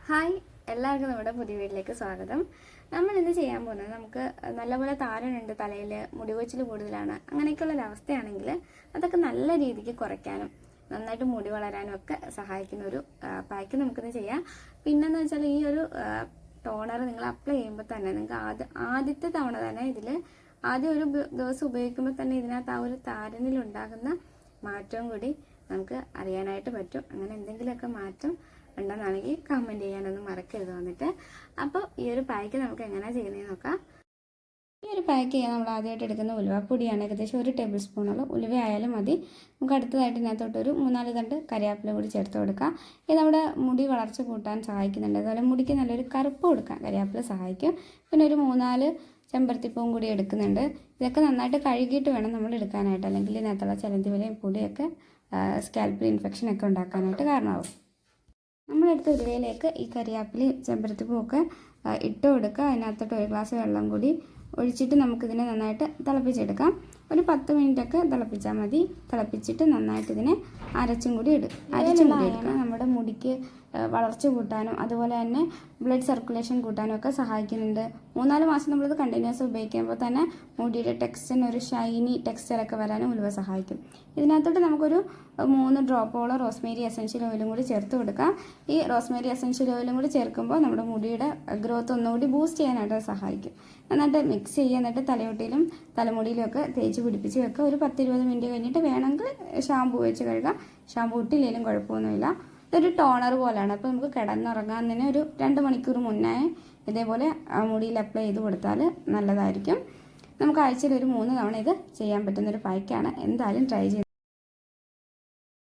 Hi, എല്ലാവർക്കും നമ്മുടെ പുതിയ വീട്ടിലേക്ക് സ്വാഗതം. നമ്മൾ ഇന്ന് ചെയ്യാൻ പോകുന്നത്, നമുക്ക് നല്ലപോലെ താരനുണ്ട്, തലയിൽ മുടികൊഴിച്ചിൽ കൂടുതലാണ്, അങ്ങനെയൊക്കെയുള്ള അവസ്ഥയാണെങ്കിൽ അതൊക്കെ നല്ല രീതിക്ക് കുറയ്ക്കാനും നന്നായിട്ട് മുടി വളരാനും ഒക്കെ സഹായിക്കുന്ന ഒരു പാക്ക് നമുക്കിന്ന് ചെയ്യാം. പിന്നെന്ന് വെച്ചാൽ ഈ ഒരു ടോണർ നിങ്ങൾ അപ്ലൈ ചെയ്യുമ്പോൾ തന്നെ നിങ്ങൾക്ക് ആദ്യത്തെ തവണ തന്നെ ആദ്യം ഒരു ദിവസം ഉപയോഗിക്കുമ്പോൾ തന്നെ ഇതിനകത്ത് ആ ഒരു താരനിലുണ്ടാകുന്ന മാറ്റവും കൂടി നമുക്ക് അറിയാനായിട്ട് പറ്റും. അങ്ങനെ എന്തെങ്കിലുമൊക്കെ മാറ്റം ഉണ്ടെന്നാണെങ്കിൽ കമൻറ്റ് ചെയ്യാനൊന്നും മറക്കരുത് വന്നിട്ട്. അപ്പോൾ ഈ ഒരു പായ്ക്ക് നമുക്ക് എങ്ങനെയാണ് ചെയ്യുന്നതെന്ന് നോക്കാം. ഈ ഒരു പായ്ക്ക് ചെയ്യാൻ നമ്മൾ ആദ്യമായിട്ട് എടുക്കുന്ന ഉലുവപ്പൊടിയാണ്. ഏകദേശം 1 ടേബിൾ സ്പൂണോളം ഉലുവ ആയാലും മതി. നമുക്ക് അടുത്തതായിട്ട് ഇതിനകത്തോട്ടൊരു 3-4 തണ്ട് കരിയാപ്പില കൂടി ചേർത്ത് കൊടുക്കാം. ഇത് നമ്മുടെ മുടി വളർച്ച കൂട്ടാൻ സഹായിക്കുന്നുണ്ട്. അതുപോലെ മുടിക്ക് നല്ലൊരു കറുപ്പ് കൊടുക്കാൻ കരിയാപ്പില സഹായിക്കും. പിന്നെ ഒരു 3-4 ചെമ്പരത്തിപ്പൂവും കൂടി എടുക്കുന്നുണ്ട്. ഇതൊക്കെ നന്നായിട്ട് കഴുകിയിട്ട് വേണം നമ്മൾ എടുക്കാനായിട്ട്, അല്ലെങ്കിൽ ഇതിനകത്തുള്ള ചലന്തിവലയും പൊടിയൊക്കെ സ്കാൽപ്പിൽ ഇൻഫെക്ഷനൊക്കെ ഉണ്ടാക്കാനായിട്ട് കാരണമാവും. നമ്മളെടുത്ത ഉരുവയിലേക്ക് ഈ കരിയാപ്പിലയും ചെമ്പരത്തിപ്പൂവൊക്കെ ഇട്ട് കൊടുക്കുക. അതിനകത്തോട്ട് 1 ഗ്ലാസ് വെള്ളം കൂടി ഒഴിച്ചിട്ട് നമുക്കിതിനെ നന്നായിട്ട് തിളപ്പിച്ചെടുക്കാം. ഒരു 10 മിനിറ്റൊക്കെ തിളപ്പിച്ചാൽ മതി. തിളപ്പിച്ചിട്ട് നന്നായിട്ട് ഇതിനെ അരച്ചും കൂടി എടുക്കുക. നമ്മുടെ മുടിക്ക് വളർച്ച കൂട്ടാനും അതുപോലെ തന്നെ ബ്ലഡ് സർക്കുലേഷൻ കൂട്ടാനും ഒക്കെ സഹായിക്കുന്നുണ്ട്. 3-4 മാസം നമ്മളിത് കണ്ടിന്യൂസ് ഉപയോഗിക്കുമ്പോൾ തന്നെ മുടിയുടെ ടെക്സ്ചറിന് ഒരു ഷൈനി ടെക്സ്ചറൊക്കെ വരാനും ഉലുവ സഹായിക്കും. ഇതിനകത്തോട്ട് നമുക്കൊരു 3 ഡ്രോപ്പോളം റോസ്മേരി എസൻഷ്യൽ ഓയിലും കൂടി ചേർത്ത് കൊടുക്കാം. ഈ റോസ്മേരി എസൻഷ്യൽ ഓയിലും കൂടി ചേർക്കുമ്പോൾ നമ്മുടെ മുടിയുടെ ഗ്രോത്ത് ഒന്നുകൂടി ബൂസ്റ്റ് ചെയ്യാനായിട്ട് സഹായിക്കും. നന്നായിട്ട് മിക്സ് ചെയ്യുക. എന്നിട്ട് തലയോട്ടിയിലും തലമുടിയിലും ഒക്കെ തേച്ച് പിടിപ്പിച്ച് വെക്കുക. ഒരു 10-20 മിനിറ്റ് കഴിഞ്ഞിട്ട് വേണമെങ്കിൽ ഷാമ്പു വെച്ച് കഴുകാം. ഷാമ്പു ഇട്ടില്ലെങ്കിലും കുഴപ്പമൊന്നുമില്ല. ഇതൊരു ടോണർ പോലെയാണ്. അപ്പോൾ നമുക്ക് കിടന്നുറങ്ങാൻ തന്നെ ഒരു 2 മണിക്കൂർ മുന്നേ ഇതേപോലെ മുടിയിൽ അപ്ലൈ ചെയ്ത് കൊടുത്താൽ നല്ലതായിരിക്കും. നമുക്ക് ആഴ്ചയിൽ ഒരു 3 തവണ ഇത് ചെയ്യാൻ പറ്റുന്നൊരു പായ്ക്കാണ്. എന്തായാലും ട്രൈ ചെയ്ത്